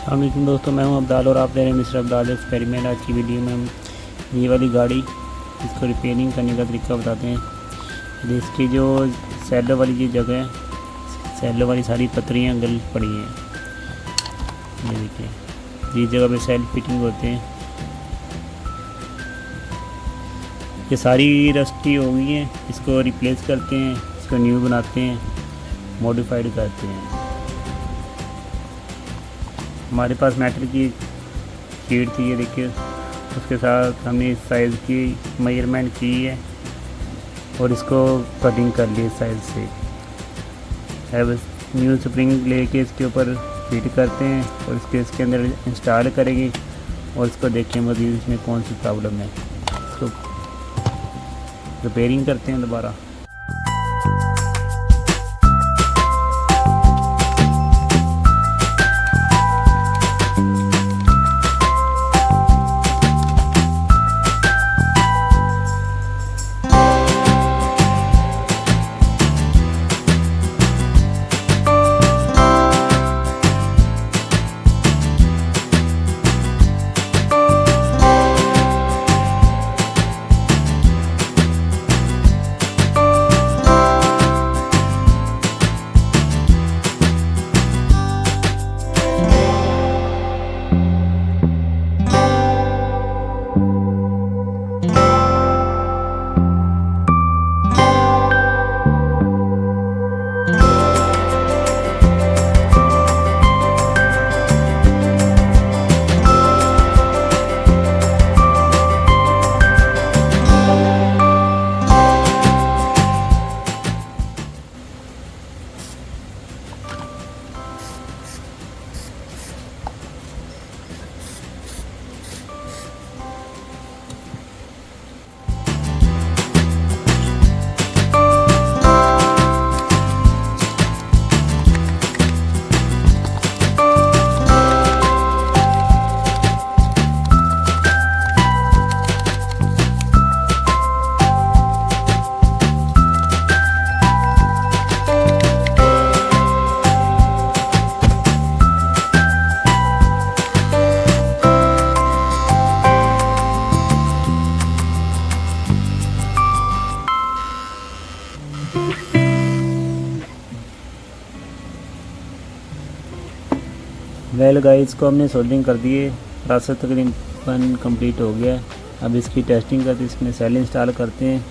अस्सलाम वालेकुम दोस्तों, मैं हूं अब्दाल और आप देख रहे हैं मिस्टर अब्दाल एक्सपेरिमेंट। आज की वीडियो में हम ये वाली गाड़ी इसको रिपेयरिंग करने का तरीका बताते हैं। ये इसकी जो सैलो वाली ये जगह है, सैलो वाली सारी पत्रियां गल पड़ी हैं। ये देखिए, जिस जगह पे सेल फिटिंग होते हैं ये सारी रस्टी हो गई हैं। इसको रिप्लेस करते हैं, इसको न्यू बनाते हैं, मॉडिफाइड करते हैं। हमारे पास मेटल की शीट थी, ये देखिए, उसके साथ हमने इस साइज़ की मेजरमेंट की है और इसको कटिंग कर ली इस साइज़ से। अब न्यू स्प्रिंग लेके इसके ऊपर फिट करते हैं और इसके अंदर इंस्टॉल करेंगे और इसको देखें मज़ीद इसमें कौन सी प्रॉब्लम है। इसको रिपेयरिंग करते हैं दोबारा। वेल गाइस, इसको हमने सोल्डरिंग कर दिए, प्रोसेस तकरीबन कंप्लीट हो गया। अब इसकी टेस्टिंग करते हैं, इसमें सेल इंस्टॉल करते हैं